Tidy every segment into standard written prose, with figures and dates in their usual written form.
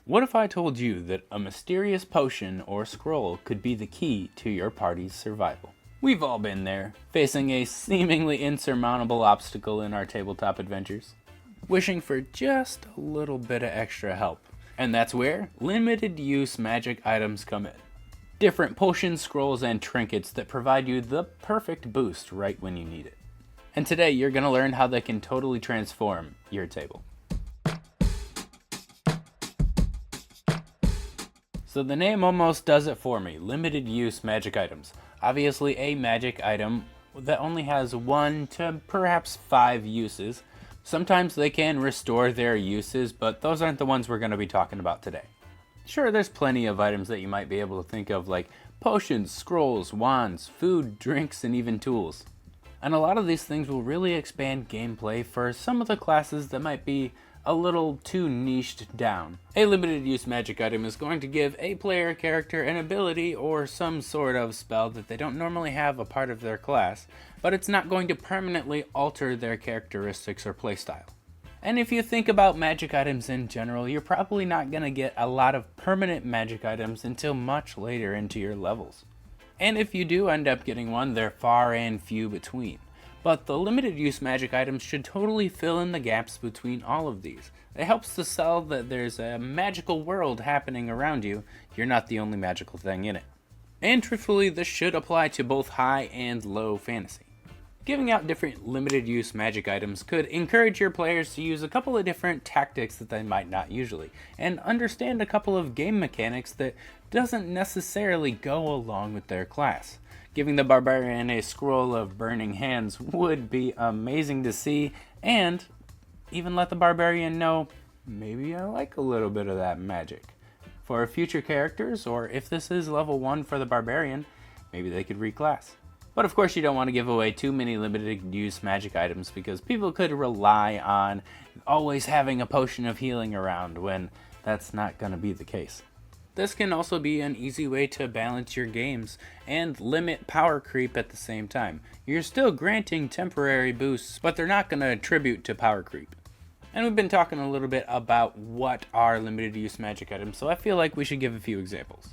What if I told you that a mysterious potion or scroll could be the key to your party's survival? We've all been there, facing a seemingly insurmountable obstacle in our tabletop adventures, wishing for just a little bit of extra help. And that's where limited use magic items come in. Different potions, scrolls, and trinkets that provide you the perfect boost right when you need it. And today you're going to learn how they can totally transform your table. So the name almost does it for me, limited use magic items. Obviously a magic item that only has 1 to perhaps 5 uses. Sometimes they can restore their uses, but those aren't the ones we're going to be talking about today. Sure, there's plenty of items that you might be able to think of like potions, scrolls, wands, food, drinks, and even tools. And a lot of these things will really expand gameplay for some of the classes that might be a little too niched down. A limited use magic item is going to give a player character an ability or some sort of spell that they don't normally have a part of their class, but it's not going to permanently alter their characteristics or playstyle. And if you think about magic items in general, you're probably not going to get a lot of permanent magic items until much later into your levels. And if you do end up getting one, they're far and few between. But the limited use magic items should totally fill in the gaps between all of these. It helps to sell that there's a magical world happening around you. You're not the only magical thing in it. And truthfully, this should apply to both high and low fantasy. Giving out different limited use magic items could encourage your players to use a couple of different tactics that they might not usually, and understand a couple of game mechanics that doesn't necessarily go along with their class. Giving the barbarian a scroll of burning hands would be amazing to see, and even let the barbarian know, maybe I like a little bit of that magic. For future characters, or if this is level 1 for the barbarian, maybe they could reclass. But of course you don't want to give away too many limited use magic items because people could rely on always having a potion of healing around when that's not going to be the case. This can also be an easy way to balance your games and limit power creep at the same time. You're still granting temporary boosts, but they're not going to attribute to power creep. And we've been talking a little bit about what are limited use magic items, so I feel like we should give a few examples.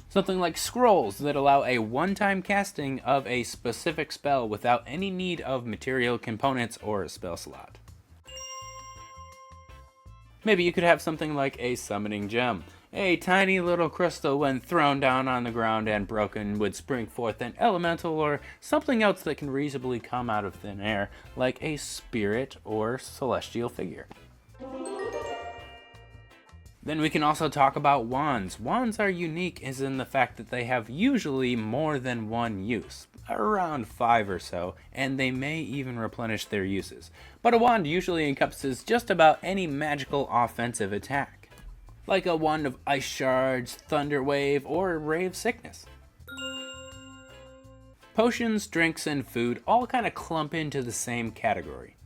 Something like scrolls that allow a one-time casting of a specific spell without any need of material components or a spell slot. Maybe you could have something like a summoning gem. A tiny little crystal when thrown down on the ground and broken would spring forth an elemental or something else that can reasonably come out of thin air, like a spirit or celestial figure. Then we can also talk about wands. Wands are unique as in the fact that they have usually more than one use, around 5 or so, and they may even replenish their uses. But a wand usually encompasses just about any magical offensive attack, like a wand of ice shards, thunder wave, or ray of sickness. Potions, drinks, and food all kind of clump into the same category.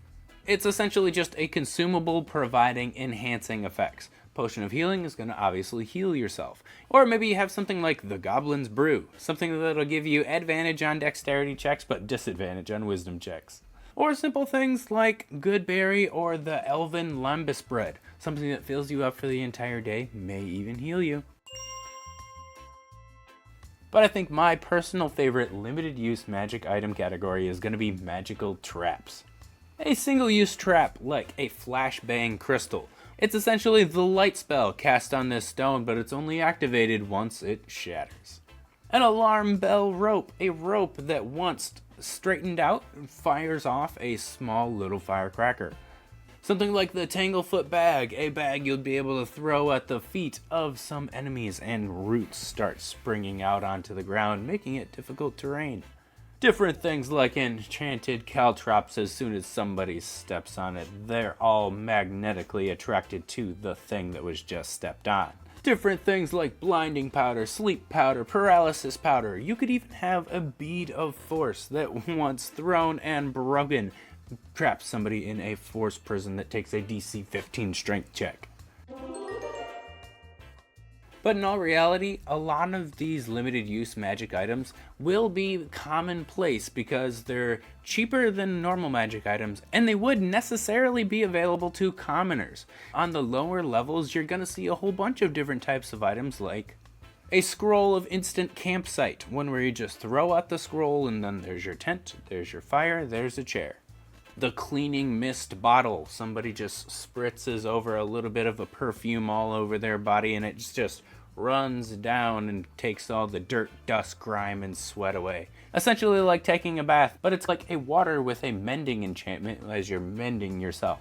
It's essentially just a consumable providing enhancing effects. Potion of healing is going to obviously heal yourself. Or maybe you have something like the Goblin's Brew, something that'll give you advantage on dexterity checks but disadvantage on wisdom checks. Or simple things like Good Berry or the Elven Lembas Bread, something that fills you up for the entire day, may even heal you. But I think my personal favorite limited use magic item category is going to be magical traps. A single-use trap like a flashbang crystal. It's essentially the light spell cast on this stone, but it's only activated once it shatters. An alarm bell rope, a rope that once straightened out fires off a small little firecracker. Something like the Tanglefoot bag, a bag you'll be able to throw at the feet of some enemies and roots start springing out onto the ground, making it difficult terrain. Different things like enchanted caltrops, as soon as somebody steps on it, they're all magnetically attracted to the thing that was just stepped on. Different things like blinding powder, sleep powder, paralysis powder. You could even have a bead of force that once thrown and broken traps somebody in a force prison that takes a DC 15 strength check. But in all reality, a lot of these limited use magic items will be commonplace because they're cheaper than normal magic items, and they would necessarily be available to commoners. On the lower levels, you're gonna see a whole bunch of different types of items, like a scroll of instant campsite, one where you just throw out the scroll and then there's your tent, there's your fire, there's a chair. The cleaning mist bottle, somebody just spritzes over a little bit of a perfume all over their body and it just runs down and takes all the dirt, dust, grime, and sweat away. Essentially like taking a bath, but it's like a water with a mending enchantment as you're mending yourself.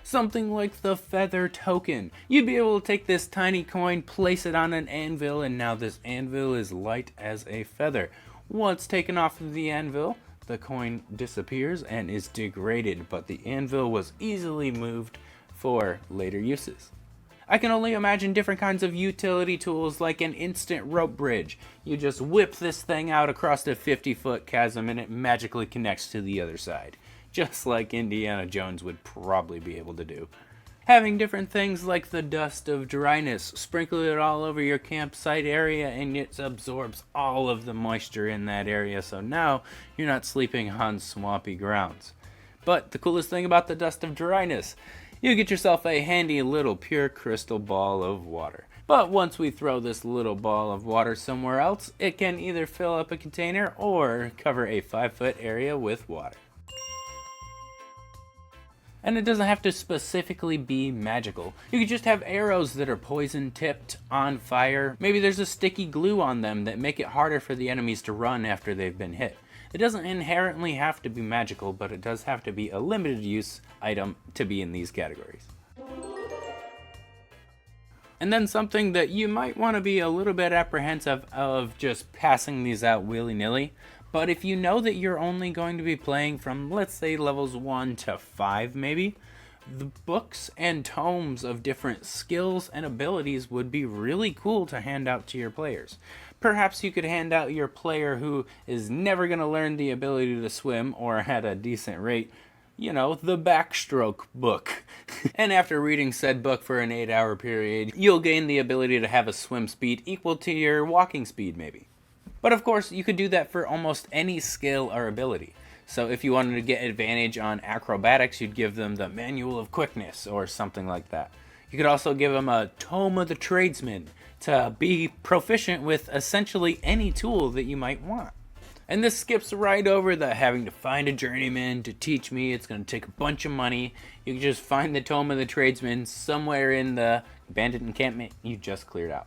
Something like the feather token. You'd be able to take this tiny coin, place it on an anvil, and now this anvil is light as a feather. Once taken off of the anvil, the coin disappears and is degraded, but the anvil was easily moved for later uses. I can only imagine different kinds of utility tools like an instant rope bridge. You just whip this thing out across a 50-foot chasm and it magically connects to the other side. Just like Indiana Jones would probably be able to do. Having different things like the dust of dryness, sprinkle it all over your campsite area and it absorbs all of the moisture in that area, so now you're not sleeping on swampy grounds. But the coolest thing about the dust of dryness, you get yourself a handy little pure crystal ball of water. But once we throw this little ball of water somewhere else, it can either fill up a container or cover a 5-foot area with water. And it doesn't have to specifically be magical. You could just have arrows that are poison tipped, on fire. Maybe there's a sticky glue on them that make it harder for the enemies to run after they've been hit. It doesn't inherently have to be magical, but it does have to be a limited use item to be in these categories. And then something that you might want to be a little bit apprehensive of just passing these out willy-nilly. But if you know that you're only going to be playing from, let's say, levels 1 to 5 maybe, the books and tomes of different skills and abilities would be really cool to hand out to your players. Perhaps you could hand out your player who is never going to learn the ability to swim or at a decent rate, the backstroke book. And after reading said book for an 8-hour period, you'll gain the ability to have a swim speed equal to your walking speed maybe. But of course, you could do that for almost any skill or ability. So if you wanted to get advantage on acrobatics, you'd give them the Manual of Quickness or something like that. You could also give them a Tome of the Tradesman to be proficient with essentially any tool that you might want. And this skips right over the having to find a journeyman to teach me. It's going to take a bunch of money. You can just find the Tome of the Tradesman somewhere in the bandit encampment you just cleared out.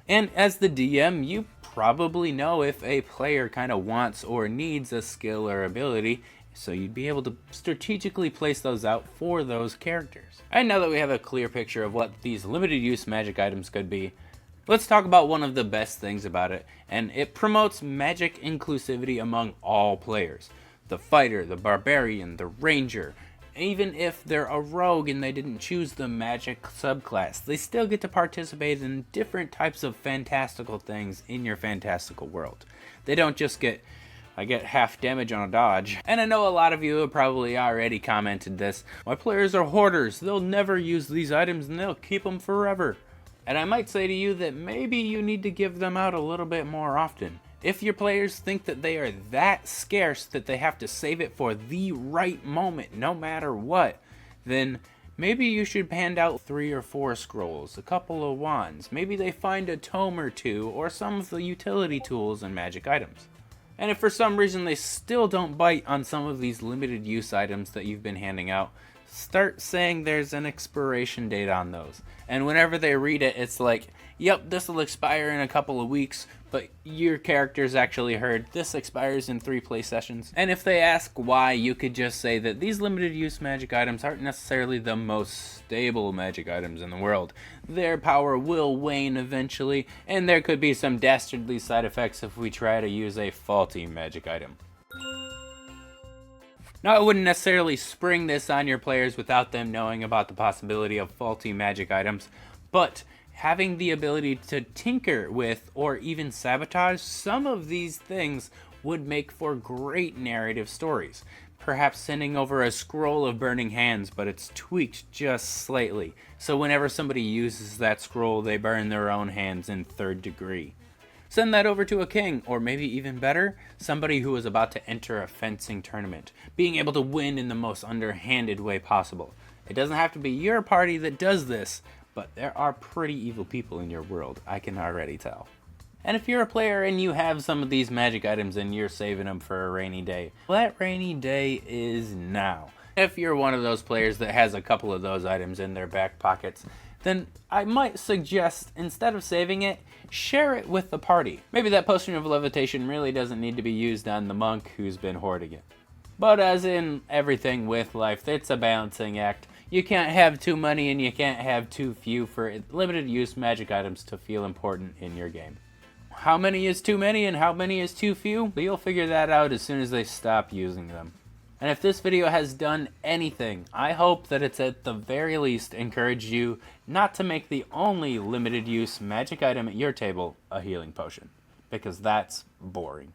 And as the DM, you probably know if a player kind of wants or needs a skill or ability, so you'd be able to strategically place those out for those characters. And now that we have a clear picture of what these limited use magic items could be, let's talk about one of the best things about it, and it promotes magic inclusivity among all players. The fighter, the barbarian, the ranger. Even if they're a rogue and they didn't choose the magic subclass, they still get to participate in different types of fantastical things in your fantastical world. They don't just get, I get half damage on a dodge. And I know a lot of you have probably already commented this. My players are hoarders. They'll never use these items and they'll keep them forever. And I might say to you that maybe you need to give them out a little bit more often. If your players think that they are that scarce that they have to save it for the right moment, no matter what, then maybe you should hand out 3 or 4 scrolls, a couple of wands. Maybe they find a tome or 2, or some of the utility tools and magic items. And if for some reason they still don't bite on some of these limited use items that you've been handing out, start saying there's an expiration date on those. And whenever they read it, it's like, yep, this will expire in a couple of weeks, but your characters actually heard this expires in 3 play sessions. And if they ask why, you could just say that these limited use magic items aren't necessarily the most stable magic items in the world. Their power will wane eventually, and there could be some dastardly side effects if we try to use a faulty magic item. Now, I wouldn't necessarily spring this on your players without them knowing about the possibility of faulty magic items, but having the ability to tinker with or even sabotage some of these things would make for great narrative stories. Perhaps sending over a scroll of burning hands, but it's tweaked just slightly, so whenever somebody uses that scroll, they burn their own hands in 3rd degree. Send that over to a king, or maybe even better, somebody who is about to enter a fencing tournament, being able to win in the most underhanded way possible. It doesn't have to be your party that does this, but there are pretty evil people in your world, I can already tell. And if you're a player and you have some of these magic items and you're saving them for a rainy day, well, that rainy day is now. If you're one of those players that has a couple of those items in their back pockets, then I might suggest, instead of saving it, share it with the party. Maybe that potion of levitation really doesn't need to be used on the monk who's been hoarding it. But as in everything with life, it's a balancing act. You can't have too many and you can't have too few for limited use magic items to feel important in your game. How many is too many and how many is too few? You'll figure that out as soon as they stop using them. And if this video has done anything, I hope that it's at the very least encouraged you not to make the only limited use magic item at your table a healing potion, because that's boring.